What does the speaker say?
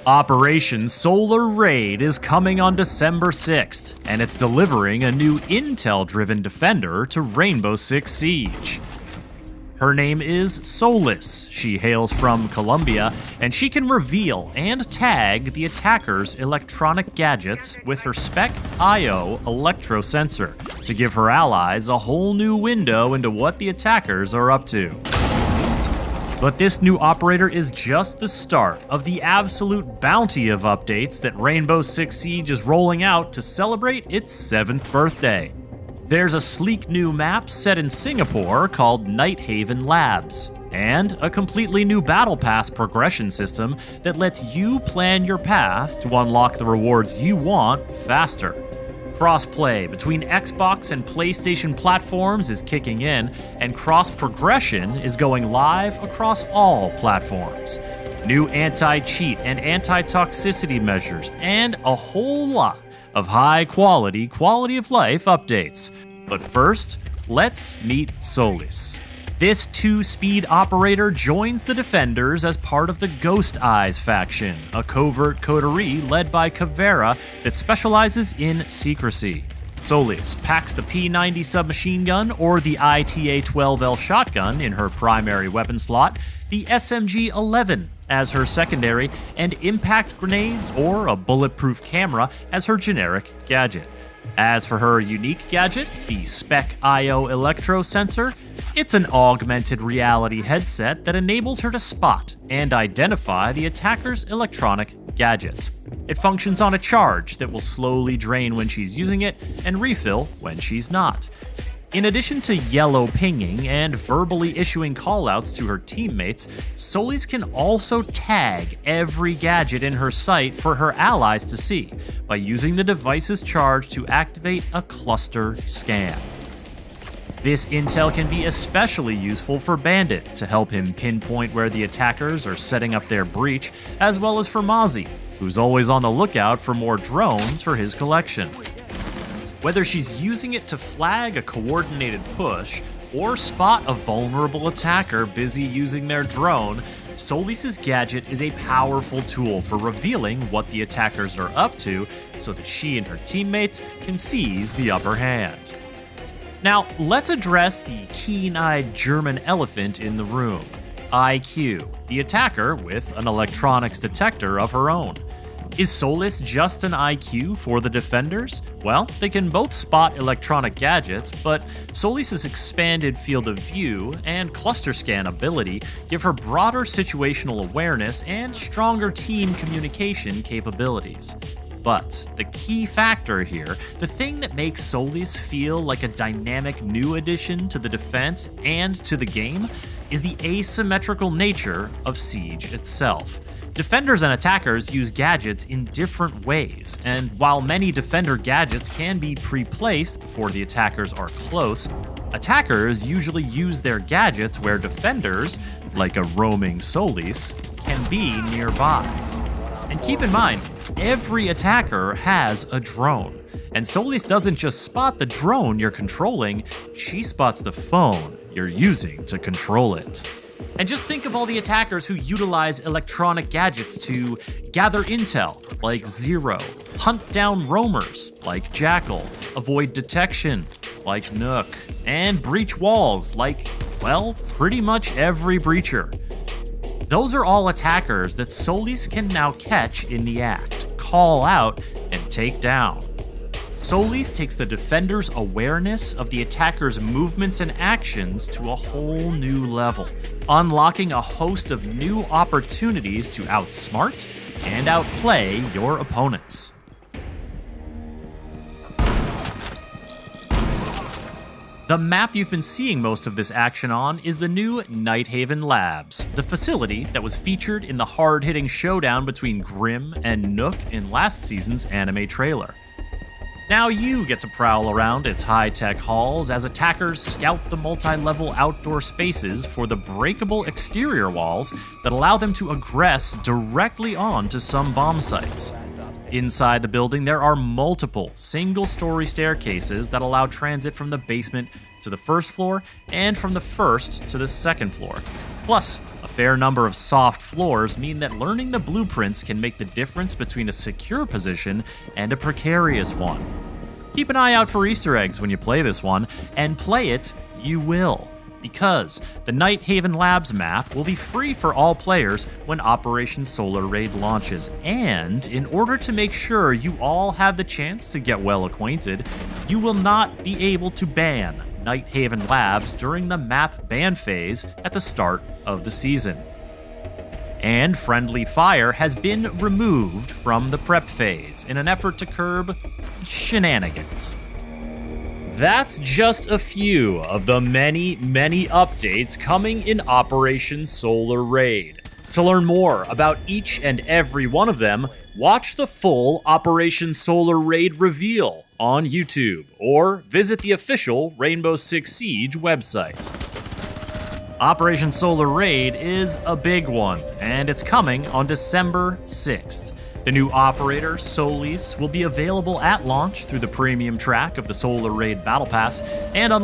Operation Solar Raid is coming on December 6th, and it's delivering a new Intel-driven defender to Rainbow Six Siege. Her name is Solis. She hails from Colombia, and she can reveal and tag the attacker's electronic gadgets with her Spec IO electro sensor to give her allies a whole new window into what the attackers are up to. But this new operator is just the start of the absolute bounty of updates that Rainbow Six Siege is rolling out to celebrate its 7th birthday. There's a sleek new map set in Singapore called Nighthaven Labs, and a completely new Battle Pass progression system that lets you plan your path to unlock the rewards you want faster. Cross-play between Xbox and PlayStation platforms is kicking in, and cross-progression is going live across all platforms. New anti-cheat and anti-toxicity measures, and a whole lot of high-quality, quality-of-life updates. But first, let's meet Solis. This 2-speed operator joins the Defenders as part of the Ghost Eyes faction, a covert coterie led by Caveira that specializes in secrecy. Solis packs the P90 submachine gun or the ITA-12L shotgun in her primary weapon slot, the SMG-11 as her secondary, and impact grenades or a bulletproof camera as her generic gadget. As for her unique gadget, the Spec IO electro sensor, it's an augmented reality headset that enables her to spot and identify the attacker's electronic gadgets. It functions on a charge that will slowly drain when she's using it and refill when she's not. In addition to yellow pinging and verbally issuing callouts to her teammates, Solis can also tag every gadget in her sight for her allies to see by using the device's charge to activate a cluster scan. This intel can be especially useful for Bandit to help him pinpoint where the attackers are setting up their breach, as well as for Mozzie, who's always on the lookout for more drones for his collection. Whether she's using it to flag a coordinated push or spot a vulnerable attacker busy using their drone, Solis' gadget is a powerful tool for revealing what the attackers are up to so that she and her teammates can seize the upper hand. Now, let's address the keen-eyed German elephant in the room, IQ, the attacker with an electronics detector of her own. Is Solis just an IQ for the Defenders? Well, they can both spot electronic gadgets, but Solis' expanded field of view and cluster scan ability give her broader situational awareness and stronger team communication capabilities. But the key factor here, the thing that makes Solis feel like a dynamic new addition to the defense and to the game, is the asymmetrical nature of Siege itself. Defenders and attackers use gadgets in different ways, and while many Defender gadgets can be pre-placed before the attackers are close, attackers usually use their gadgets where Defenders, like a roaming Solis, can be nearby. And keep in mind, every attacker has a drone, and Solis doesn't just spot the drone you're controlling, she spots the phone you're using to control it. And just think of all the attackers who utilize electronic gadgets to gather intel, like Zero, hunt down roamers, like Jackal, avoid detection, like Nook, and breach walls, like, well, pretty much every breacher. Those are all attackers that Solis can now catch in the act, call out, and take down. Solis takes the Defender's awareness of the attacker's movements and actions to a whole new level, unlocking a host of new opportunities to outsmart and outplay your opponents. The map you've been seeing most of this action on is the new Nighthaven Labs, the facility that was featured in the hard-hitting showdown between Grim and Nook in last season's anime trailer. Now you get to prowl around its high-tech halls as attackers scout the multi-level outdoor spaces for the breakable exterior walls that allow them to aggress directly onto some bomb sites. Inside the building, there are multiple single-story staircases that allow transit from the basement to the first floor and from the first to the second floor, plus a fair number of soft floors mean that learning the blueprints can make the difference between a secure position and a precarious one. Keep an eye out for Easter eggs when you play this one, and play it you will, because the Nighthaven Labs map will be free for all players when Operation Solar Raid launches, and in order to make sure you all have the chance to get well acquainted, you will not be able to ban Nighthaven Labs during the map ban phase at the start of the season. And friendly fire has been removed from the prep phase in an effort to curb shenanigans. That's just a few of the many updates coming in Operation Solar Raid. To learn more about each and every one of them, watch the full Operation Solar Raid reveal on YouTube or visit the official Rainbow Six Siege website. Operation Solar Raid is a big one, and it's coming on December 6th. The new operator, Solis, will be available at launch through the premium track of the Solar Raid Battle Pass and unlock